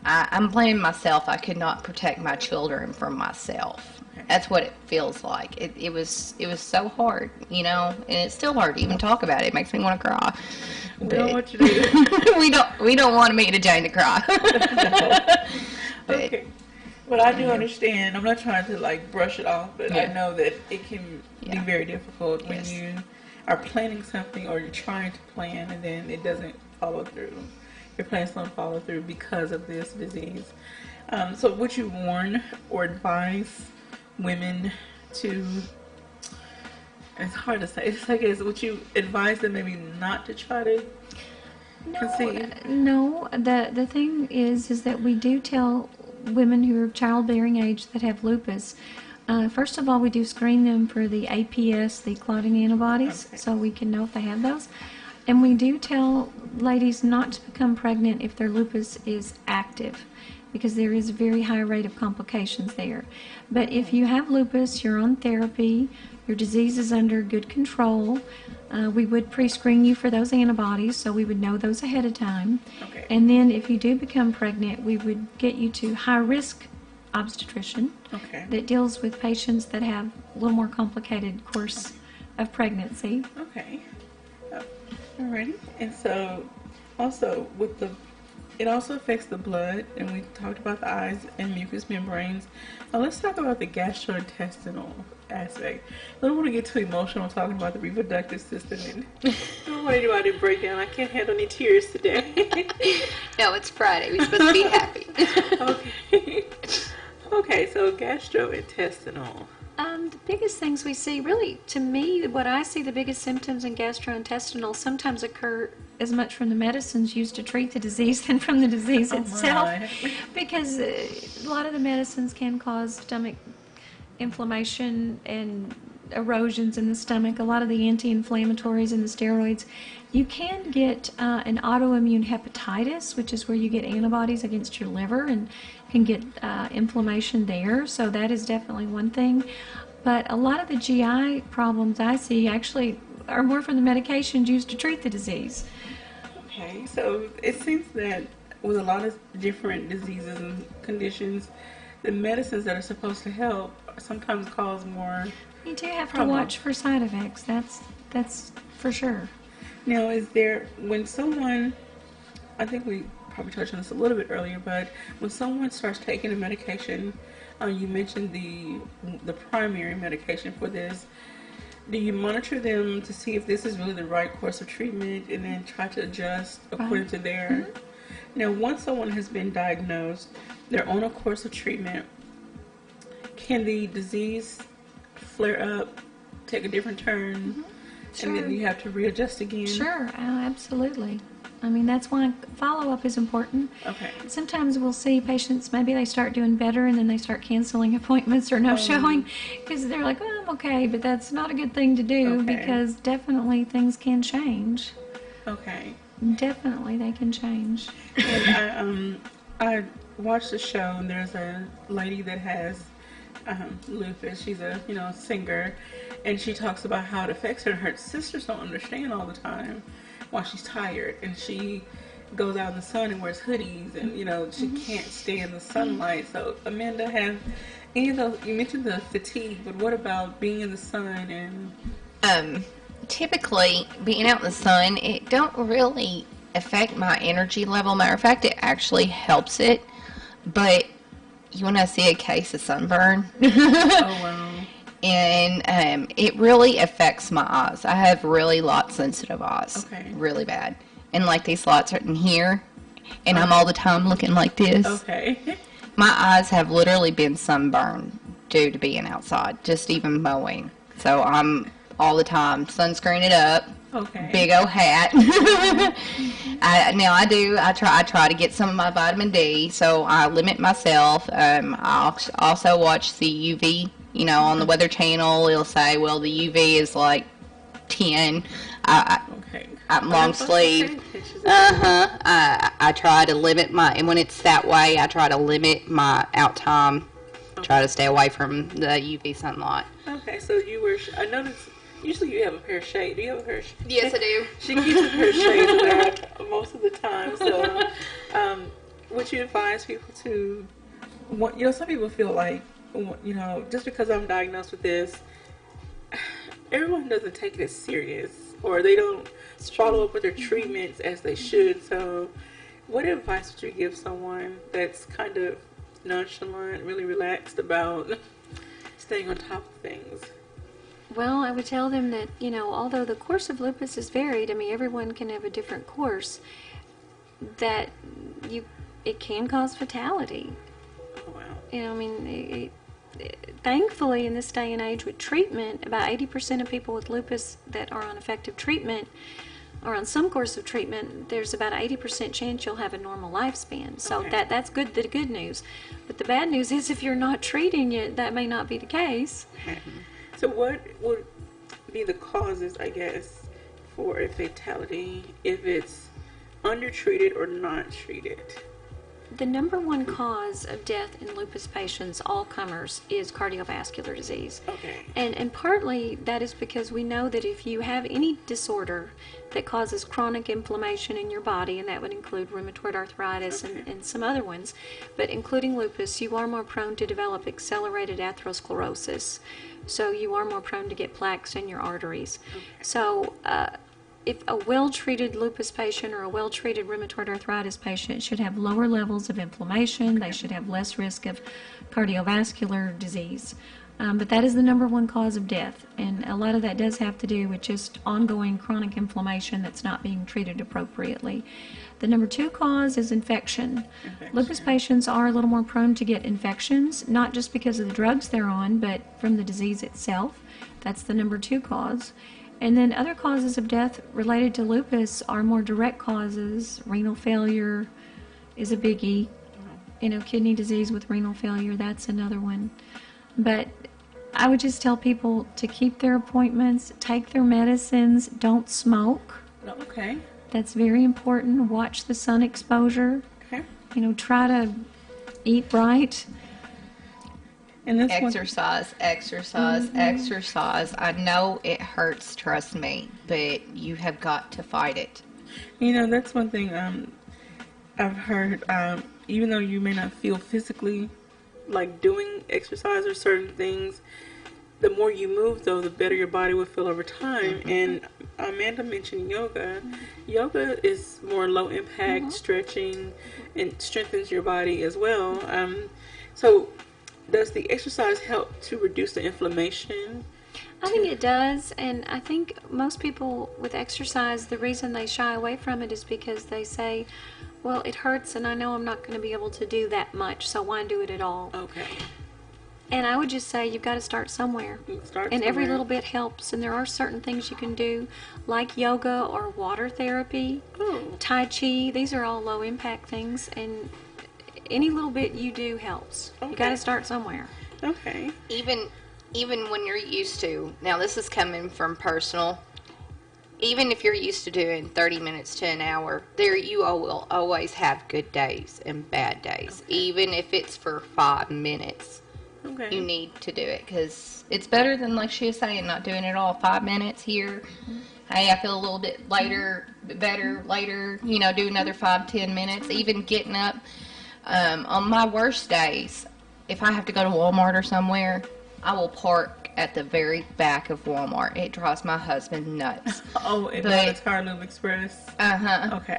I'm blaming myself. I could not protect my children from myself. Okay. That's what it feels like. It was so hard, and it's still hard to even talk about it. It makes me want to cry. We don't want you to we don't want me to Jane to cry. Okay. But I do understand. I'm not trying to brush it off, but I know that it can be very difficult when you are planning something or you're trying to plan and then it doesn't follow through. Your plans don't follow through because of this disease. So would you warn or advise women to, it's hard to say, it's like, would you advise them maybe not to try to conceive? No, the thing is that we do tell women who are of childbearing age that have lupus, first of all, we do screen them for the APS, the clotting antibodies, so we can know if they have those. And we do tell ladies not to become pregnant if their lupus is active, because there is a very high rate of complications there. But if you have lupus, you're on therapy, your disease is under good control, we would pre-screen you for those antibodies, so we would know those ahead of time. Okay. And then if you do become pregnant, we would get you to high-risk obstetrician that deals with patients that have a little more complicated course of pregnancy. Okay. Alrighty. And so also it also affects the blood, and we talked about the eyes and mucous membranes. Now let's talk about the gastrointestinal aspect. I don't want to get too emotional talking about the reproductive system, and I don't want anybody to break down. I can't handle any tears today. No, it's Friday. We're supposed to be happy. Okay. Okay, so gastrointestinal. The biggest things we see, really, to me, what I see the biggest symptoms in gastrointestinal sometimes occur as much from the medicines used to treat the disease than from the disease itself. Because a lot of the medicines can cause stomach inflammation and erosions in the stomach. A lot of the anti-inflammatories and the steroids. You can get an autoimmune hepatitis, which is where you get antibodies against your liver and can get inflammation there. So that is definitely one thing. But a lot of the GI problems I see actually are more from the medications used to treat the disease. Okay, so it seems that with a lot of different diseases and conditions, the medicines that are supposed to help sometimes cause more. You do have to watch for side effects. That's for sure. Now, is there, when someone, I think we probably touched on this a little bit earlier, but when someone starts taking a medication, you mentioned the primary medication for this, do you monitor them to see if this is really the right course of treatment and then try to adjust according to their... Mm-hmm. Now, once someone has been diagnosed, they're on a course of treatment, can the disease flare up, take a different turn, Sure. and then you have to readjust again? Sure, absolutely. I mean, that's why follow-up is important. Okay. Sometimes we'll see patients, maybe they start doing better and then they start canceling appointments or no showing because they're like, oh, I'm okay, but that's not a good thing to do because definitely things can change. Okay. Definitely they can change. And I watched the show, and there's a lady that has lupus. She's a singer, and she talks about how it affects her. Her sisters don't understand all the time why she's tired, and she goes out in the sun and wears hoodies, and she can't stay in the sunlight. So Amanda, have any of those? You mentioned the fatigue, but what about being in the sun and? Typically, being out in the sun, it don't really affect my energy level. Matter of fact, it actually helps it. But you want to see a case of sunburn? Oh, wow. And it really affects my eyes. I have really light-sensitive eyes. Okay. Really bad. And, like, these lights are in here, and I'm all the time looking like this. Okay. My eyes have literally been sunburned due to being outside, just even mowing. So I'm all the time sunscreen it up. Okay. Big old hat. I try to get some of my vitamin D, so I limit myself. I also watch the UV, on the Weather Channel. It'll say, well, the UV is like 10. I'm long sleeve. I try to limit and when it's that way, I try to limit my out time. Try to stay away from the UV sunlight. Okay, so I noticed. Usually you have a pair of shades. Do you have a pair of shades? Yes, I do. She keeps a pair of shades there most of the time. So, would you advise people to, some people feel like, just because I'm diagnosed with this, everyone doesn't take it as serious, or they don't follow up with their treatments as they should. So, what advice would you give someone that's kind of nonchalant, really relaxed about staying on top of things? Well, I would tell them that, although the course of lupus is varied, I mean, everyone can have a different course, that it can cause fatality. Oh, wow. Thankfully, in this day and age with treatment, about 80% of people with lupus that are on effective treatment or on some course of treatment, there's about 80% chance you'll have a normal lifespan. So that's good, the good news. But the bad news is if you're not treating it, that may not be the case. So what would be the causes, I guess, for a fatality if it's undertreated or not treated? The number one cause of death in lupus patients, all comers, is cardiovascular disease. Okay. And partly that is because we know that if you have any disorder that causes chronic inflammation in your body, and that would include rheumatoid arthritis and some other ones, but including lupus, you are more prone to develop accelerated atherosclerosis. So you are more prone to get plaques in your arteries. Okay. So if a well-treated lupus patient or a well-treated rheumatoid arthritis patient should have lower levels of inflammation, they should have less risk of cardiovascular disease. But that is the number one cause of death, and a lot of that does have to do with just ongoing chronic inflammation that's not being treated appropriately. The number two cause is infection. Lupus patients are a little more prone to get infections, not just because of the drugs they're on, but from the disease itself. That's the number two cause. And then other causes of death related to lupus are more direct causes. Renal failure is a biggie. Kidney disease with renal failure, that's another one. But I would just tell people to keep their appointments, take their medicines, don't smoke. Okay. That's very important. Watch the sun exposure. Okay. Try to eat right. And this exercise. I know it hurts, trust me, but you have got to fight it. That's one thing I've heard. Even though you may not feel physically like doing exercise or certain things, the more you move, though, the better your body will feel over time. And Amanda mentioned yoga. Yoga is more low impact stretching and strengthens your body as well. So does the exercise help to reduce the inflammation? I think it does, and I think most people with exercise, the reason they shy away from it is because they say, well, it hurts and I know I'm not going to be able to do that much, so why do it at all? Okay. And I would just say you've got to start somewhere. And every little bit helps. And there are certain things you can do, like yoga or water therapy, Tai Chi. These are all low impact things. And any little bit you do helps. You got to start somewhere. Okay. Even when you're used to, now this is coming from personal, even if you're used to doing 30 minutes to an hour, there you will always have good days and bad days. Even if it's for 5 minutes. Okay. You need to do it because it's better than, like she was saying, not doing it all 5 minutes here. Hey, I feel a little bit better later, do another 5-10 minutes. Even getting up on my worst days, if I have to go to Walmart or somewhere, I will park at the very back of Walmart. It drives my husband nuts. At the Carloom Express? Okay.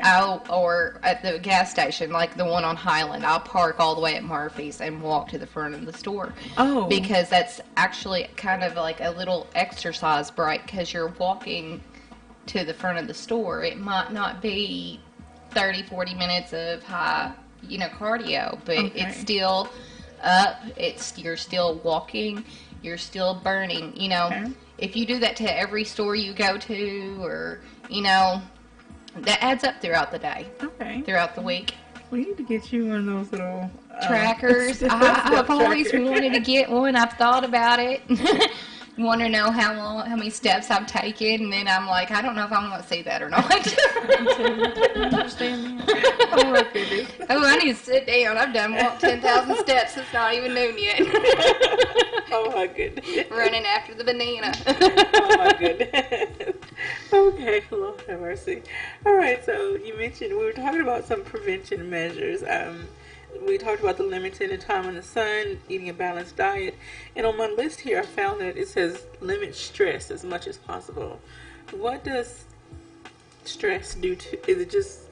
Or at the gas station, like the one on Highland. I'll park all the way at Murphy's and walk to the front of the store. Oh. Because that's actually kind of like a little exercise break because you're walking to the front of the store. It might not be 30, 40 minutes of high, cardio, but it's still up. You're still walking. You're still burning, If you do that to every store you go to or, that adds up throughout the day. Okay. Throughout the week. We need to get you one of those little trackers. I've always wanted to get one. I've thought about it. Want to know how many steps I've taken, and then I'm like, I don't know if I want to see that or not. Understand that? Oh my goodness. Oh, I need to sit down. I've walked 10,000 steps. It's not even noon yet. Oh my goodness. Running after the banana. Oh my goodness. Okay, Lord have mercy. All right, so you mentioned we were talking about some prevention measures. We talked about the limiting the time in the sun, eating a balanced diet. And on my list here, I found that it says limit stress as much as possible. What does stress do to, is it just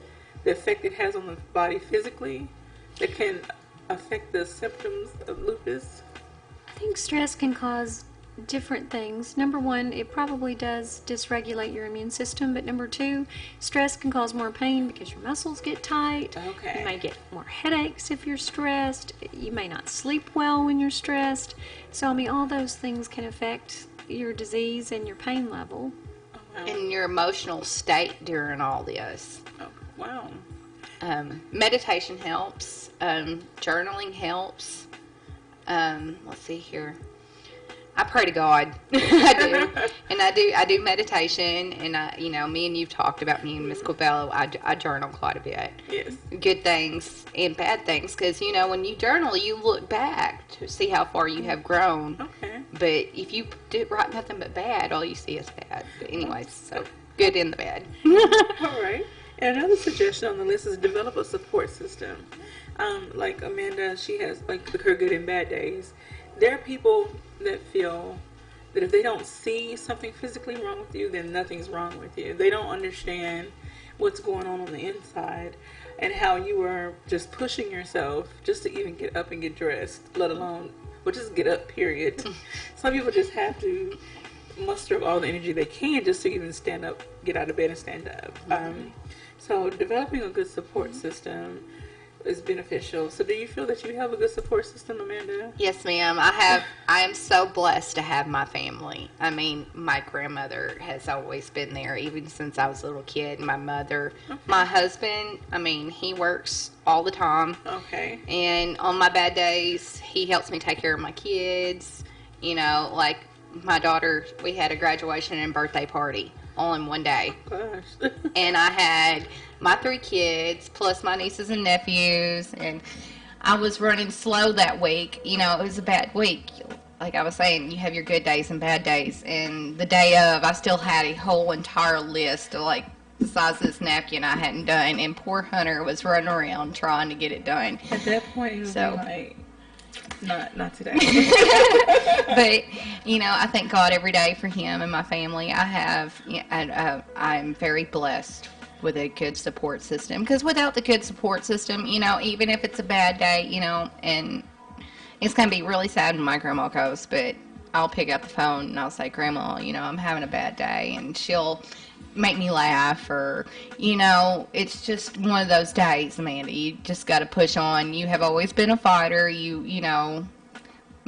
the effect it has on the body physically that can affect the symptoms of lupus? I think stress can cause different things. Number one, it probably does dysregulate your immune system, but number two, stress can cause more pain because your muscles get tight. Okay. You may get more headaches if you're stressed. You may not sleep well when you're stressed. So, all those things can affect your disease and your pain level. Oh, wow. And your emotional state during all this. Oh, wow. Meditation helps. Journaling helps. Let's see here. I pray to God. I do. And I do meditation. And, me and you've talked about me and Miss Covello. I journal quite a bit. Yes. Good things and bad things. Because, when you journal, you look back to see how far you have grown. Okay. But if you write nothing but bad, all you see is bad. But anyways, so good and the bad. All right. And another suggestion on the list is develop a support system. Like Amanda, she has her good and bad days. There are people that feel that if they don't see something physically wrong with you, then nothing's wrong with you. They don't understand what's going on the inside and how you are just pushing yourself just to even get up and get dressed, let alone, just get up, period. Some people just have to muster up all the energy they can just to even stand up, get out of bed and stand up. So developing a good support system is beneficial. So do you feel that you have a good support system, Amanda? Yes, ma'am. I am so blessed to have my family. My grandmother has always been there, even since I was a little kid. My mother, my husband, he works all the time. Okay. And on my bad days, he helps me take care of my kids. Like my daughter, we had a graduation and birthday party all in one day. Gosh. And I had my 3 kids plus my nieces and nephews, and I was running slow that week. It was a bad week. Like I was saying, you have your good days and bad days, and the day of, I still had a whole entire list of the size of this napkin I hadn't done, and poor Hunter was running around trying to get it done. At that point, he was not today. But I thank God every day for him and my family. I'm very blessed with a good support system, because without the good support system, even if it's a bad day, and it's going to be really sad when my grandma goes, but I'll pick up the phone and I'll say, Grandma, I'm having a bad day, and she'll make me laugh, or it's just one of those days, Amanda. You just got to push on. You have always been a fighter.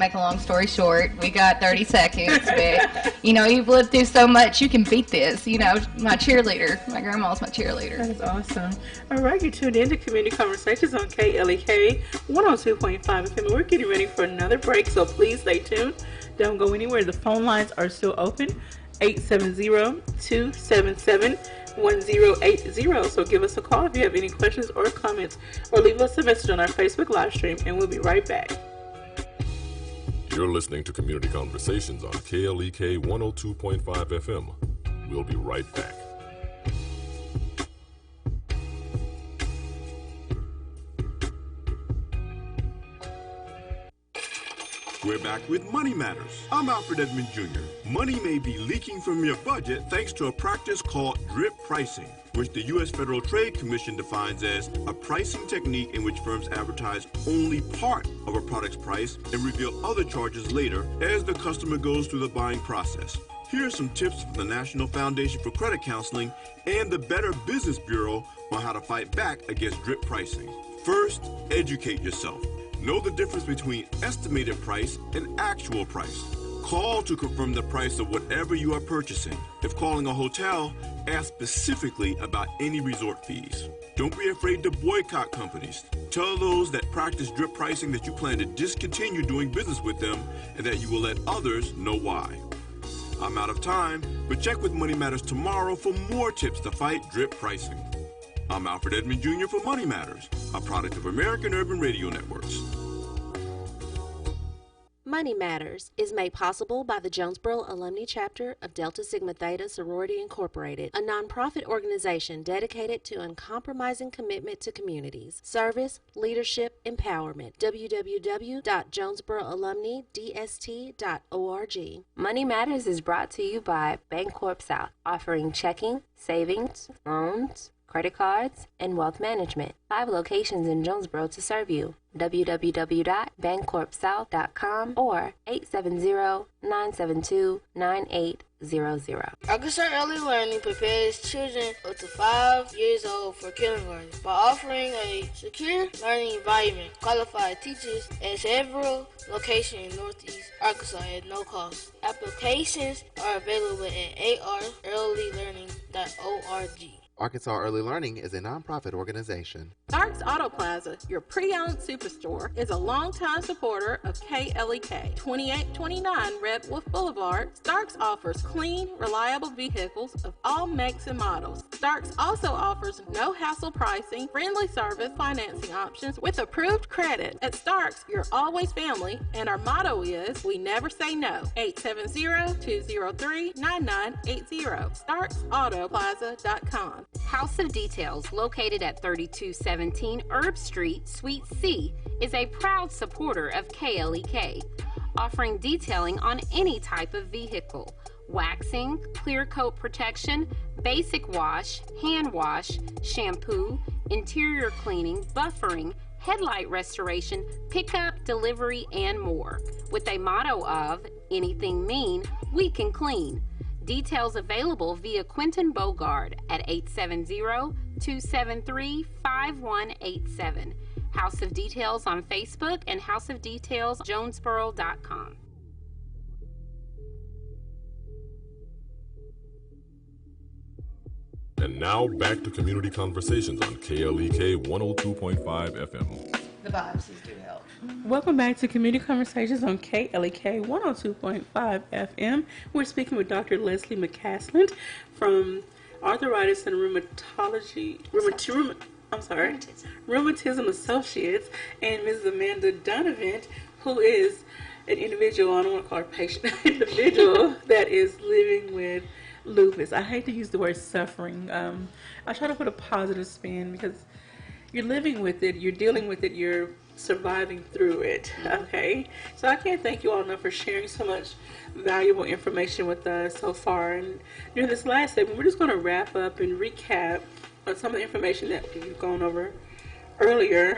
make a long story short, we got 30 seconds, but, you've lived through so much, you can beat this. My cheerleader, my grandma's my cheerleader. That is awesome. All right, you're tuned in to Community Conversations on KLEK 102.5 FM. We're getting ready for another break, so please stay tuned. Don't go anywhere. The phone lines are still open, 870-277-1080. So give us a call if you have any questions or comments, or leave us a message on our Facebook live stream, and we'll be right back. You're listening to Community Conversations on KLEK 102.5 FM. We'll be right back. We're back with Money Matters. I'm Alfred Edmond Jr. Money may be leaking from your budget thanks to a practice called drip pricing, which the U.S. Federal Trade Commission defines as a pricing technique in which firms advertise only part of a product's price and reveal other charges later as the customer goes through the buying process. Here are some tips from the National Foundation for Credit Counseling and the Better Business Bureau on how to fight back against drip pricing. First, educate yourself. Know the difference between estimated price and actual price. Call to confirm the price of whatever you are purchasing. If calling a hotel, ask specifically about any resort fees. Don't be afraid to boycott companies. Tell those that practice drip pricing that you plan to discontinue doing business with them and that you will let others know why. I'm out of time, but check with Money Matters tomorrow for more tips to fight drip pricing. I'm Alfred Edmond Jr. for Money Matters, a product of American Urban Radio Networks. Money Matters is made possible by the Jonesboro Alumni Chapter of Delta Sigma Theta Sorority Incorporated, a nonprofit organization dedicated to uncompromising commitment to communities, service, leadership, empowerment. www.jonesboroalumnidst.org. Money Matters is brought to you by Bancorp South, offering checking, savings, loans, credit cards, and wealth management. 5 locations in Jonesboro to serve you. www.bancorpsouth.com or 870-972-9800. Arkansas Early Learning prepares children up to 5 years old for kindergarten by offering a secure learning environment, qualified teachers at several locations in Northeast Arkansas at no cost. Applications are available at arearlylearning.org. Arkansas Early Learning is a nonprofit organization. Starks Auto Plaza, your pre-owned superstore, is a longtime supporter of KLEK. 2829 Red Wolf Boulevard, Starks offers clean, reliable vehicles of all makes and models. Starks also offers no-hassle pricing, friendly service, financing options with approved credit. At Starks, you're always family, and our motto is, we never say no. 870-203-9980. StarksAutoPlaza.com. House of Details, located at 3217 Herb Street, Suite C, is a proud supporter of KLEK, offering detailing on any type of vehicle: waxing, clear coat protection, basic wash, hand wash, shampoo, interior cleaning, buffering, headlight restoration, pickup, delivery, and more. With a motto of, anything mean, we can clean. Details available via Quentin Bogard at 870-273-5187. House of Details on Facebook and houseofdetailsjonesboro.com. And now back to Community Conversations on KLEK 102.5 FM. The vibes do help. Welcome back to Community Conversations on KLEK 102.5 FM. We're speaking with Dr. Leslie McCasland from Arthritis and Rheumatism Associates, and Mrs. Amanda Dunavant, who is an individual, I don't want to call her patient, individual that is living with lupus. I hate to use the word suffering. I try to put a positive spin because you're living with it, you're dealing with it, you're surviving through it, okay? So I can't thank you all enough for sharing so much valuable information with us so far. And during this last segment, we're just going to wrap up and recap on some of the information that you've gone over earlier,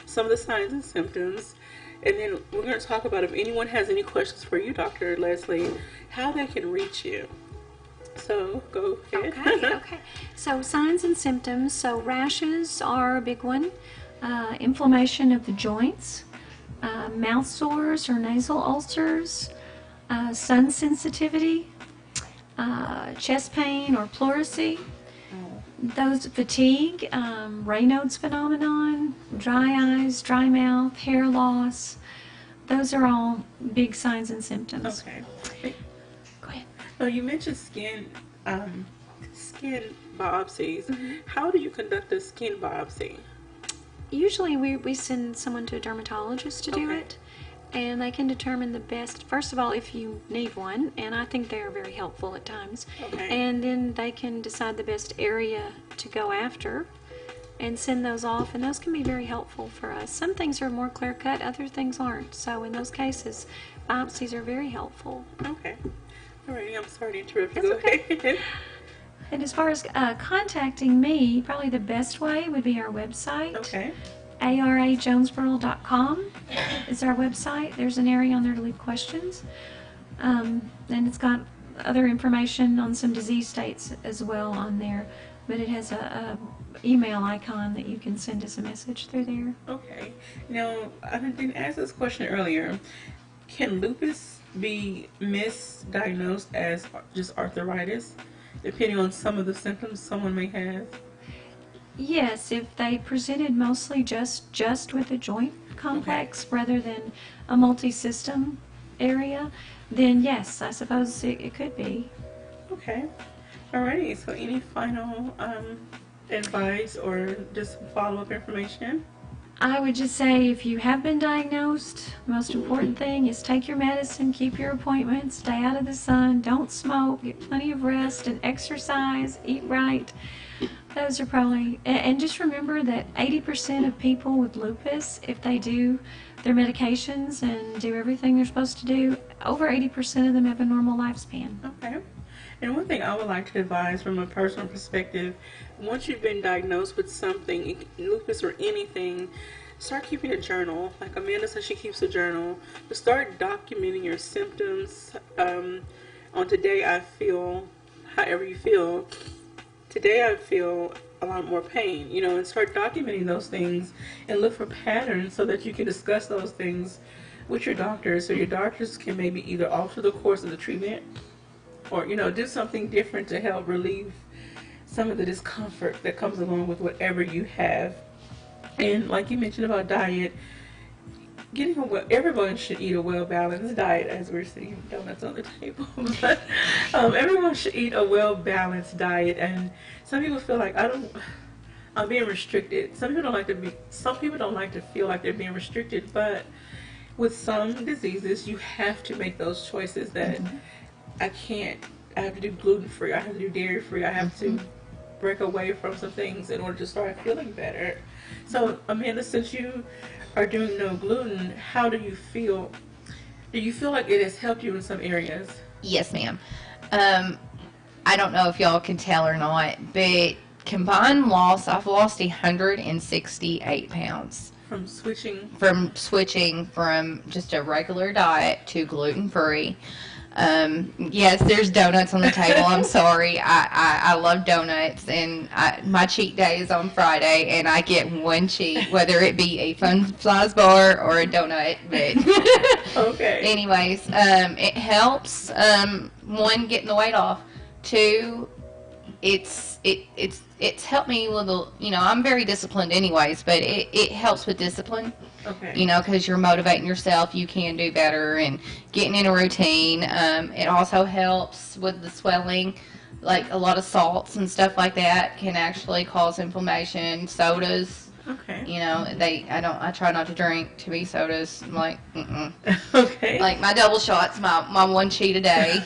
some of the signs and symptoms, and then we're going to talk about, if anyone has any questions for you, Dr. Leslie, how they can reach you. So go ahead. Okay. So signs and symptoms. So rashes are a big one. Inflammation of the joints, mouth sores or nasal ulcers, sun sensitivity, chest pain or pleurisy, those fatigue, Raynaud's phenomenon, dry eyes, dry mouth, hair loss. Those are all big signs and symptoms. Okay. Go ahead. Oh, you mentioned skin biopsies. How do you conduct a skin biopsy? Usually we send someone to a dermatologist to do it, and they can determine the best, first of all, if you need one, and I think they're very helpful at times. And then they can decide the best area to go after and send those off, and those can be very helpful for us. Some things are more clear cut, other things aren't. So in those cases, biopsies are very helpful. Okay. Alrighty, I'm sorry to interrupt you. That's okay. And as far as contacting me, probably the best way would be our website. Okay. arajonesboro.com is our website. There's an area on there to leave questions. And it's got other information on some disease states as well on there. But it has a email icon that you can send us a message through there. Okay. Now, I didn't ask this question earlier. Can lupus be misdiagnosed as just arthritis, depending on some of the symptoms someone may have? Yes, if they presented mostly just with a joint complex rather than a multi-system area, then yes, I suppose it could be. Okay. Alrighty, so any final advice or just follow-up information? I would just say if you have been diagnosed, the most important thing is take your medicine, keep your appointments, stay out of the sun, don't smoke, get plenty of rest and exercise, eat right. Those are probably, and just remember that 80% of people with lupus, if they do their medications and do everything they're supposed to do, over 80% of them have a normal lifespan. Okay. And one thing I would like to advise from a personal perspective, once you've been diagnosed with something, lupus or anything, start keeping a journal. Like Amanda said, she keeps a journal. But start documenting your symptoms. On today I feel, however you feel, today I feel a lot more pain, and start documenting those things and look for patterns so that you can discuss those things with your doctor, so your doctors can maybe either alter the course of the treatment or, do something different to help relieve some of the discomfort that comes along with whatever you have. And like you mentioned about diet, everyone should eat a well-balanced diet, as we're seeing donuts on the table. But everyone should eat a well-balanced diet. And some people feel like I'm being restricted. Some people don't like to feel like they're being restricted. But with some diseases, you have to make those choices that I have to do gluten-free, I have to do dairy-free, I have to break away from some things in order to start feeling better. So, Amanda, since you are doing no gluten, how do you feel? Do you feel like it has helped you in some areas? Yes, ma'am. I don't know if y'all can tell or not, but combined loss, I've lost 168 pounds. From switching from just a regular diet to gluten-free. Yes, there's donuts on the table. I'm sorry. I love donuts, and my cheat day is on Friday, and I get one cheat, whether it be a fun size bar or a donut. But okay. Anyways, it helps. One, getting the weight off. Two, it's helped me with I'm very disciplined anyways, but it helps with discipline. Okay. Because you're motivating yourself, you can do better and getting in a routine. It also helps with the swelling. Like a lot of salts and stuff like that can actually cause inflammation. Sodas. Okay. I try not to drink too many sodas. I'm like, Okay. Like my double shots, my one cheat a day.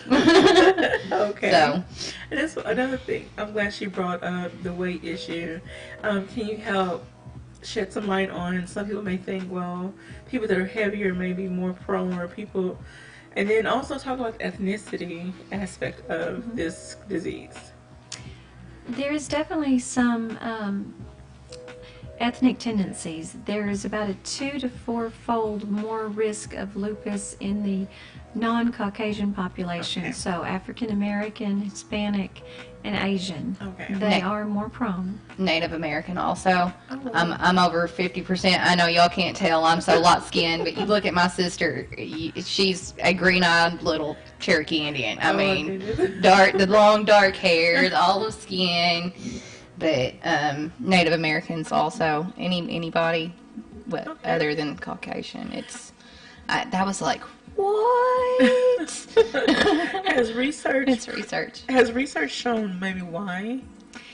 Okay. So. And that's another thing. I'm glad she brought up the weight issue. Can you help shed some light on? Some people may think, well, people that are heavier may be more prone, or people, and then also talk about the ethnicity aspect of this disease. There's definitely some ethnic tendencies, there is about a 2 to 4-fold more risk of lupus in the non-Caucasian population. Okay. So African American, Hispanic, and Asian. Okay. They are more prone. Native American also. Oh. I'm over 50%. I know y'all can't tell. I'm so light-skinned, but you look at my sister. She's a green-eyed little Cherokee Indian. I mean, the long dark hair, the olive skin. But Native Americans also. Anybody other than Caucasian. That was like, what? Has research? It's research. Has research shown maybe why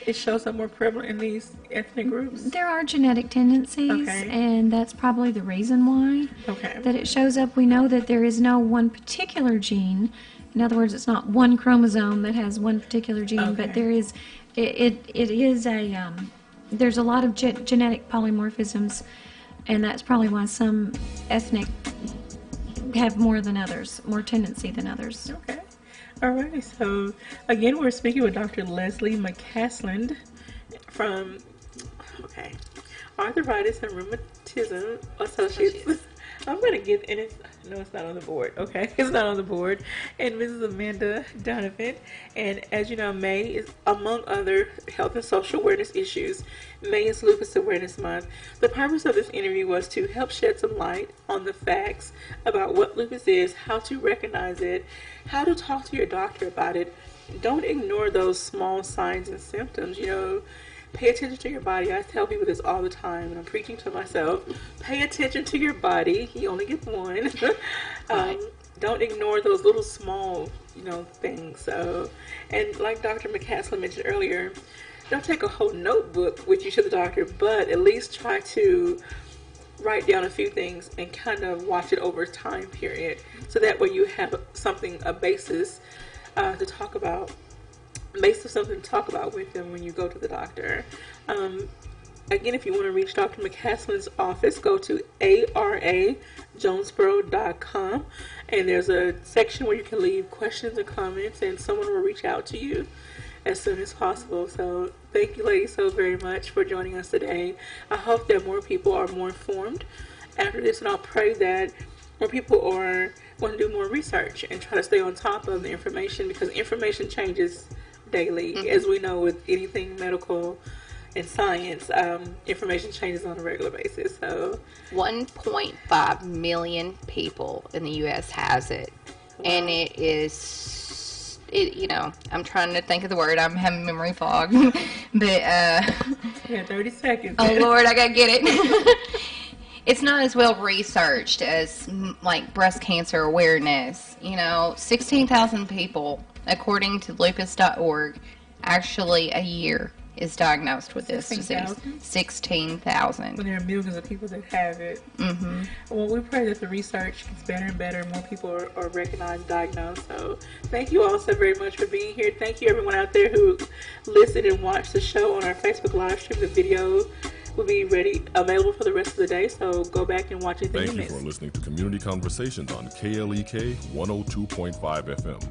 it shows up more prevalent in these ethnic groups? There are genetic tendencies, and that's probably the reason why that it shows up. We know that there is no one particular gene. In other words, it's not one chromosome that has one particular gene, but there is. It is a. There's a lot of genetic polymorphisms, and that's probably why some ethnic have more than others, more tendency than others. Okay. All right. So, again, we're speaking with Dr. Leslie McCasland from, Arthritis and Rheumatism Associates. I'm going to get in it. No, it's not on the board. Okay. It's not on the board. And Mrs. Amanda Dunavant. And as you know, May is, among other health and social awareness issues, May is Lupus Awareness Month. The purpose of this interview was to help shed some light on the facts about what lupus is, how to recognize it, how to talk to your doctor about it. Don't ignore those small signs and symptoms. You know, pay attention to your body. I tell people this all the time, and I'm preaching to myself. Pay attention to your body. You only get one. Don't ignore those little small, things. So, and like Dr. McCasland mentioned earlier, don't take a whole notebook with you to the doctor, but at least try to write down a few things and kind of watch it over a time period. So that way you have a basis to talk about. Something to talk about with them when you go to the doctor. Again, if you want to reach Dr. McCasland's office, go to arajonesboro.com, and there's a section where you can leave questions and comments, and someone will reach out to you as soon as possible. So thank you, ladies, so very much for joining us today. I hope that more people are more informed after this, and I'll pray that more people are going to do more research and try to stay on top of the information, because information changes daily. As we know with anything medical and science, information changes on a regular basis. So 1.5 million people in the U.S. has it. Wow. And it is, I'm trying to think of the word. I'm having memory fog. But, 30 seconds. Oh, Lord, I gotta get it. It's not as well researched as, like, breast cancer awareness. 16,000 people, according to lupus.org, actually a year is diagnosed with this disease. 16,000. When there are millions of people that have it. Mm-hmm. Well, we pray that the research gets better and better, and more people are recognized, diagnosed. So thank you all so very much for being here. Thank you everyone out there who listened and watched the show on our Facebook live stream. The video will be available for the rest of the day, so go back and watch anything you missed. Thank you for listening to Community Conversations on KLEK 102.5 FM.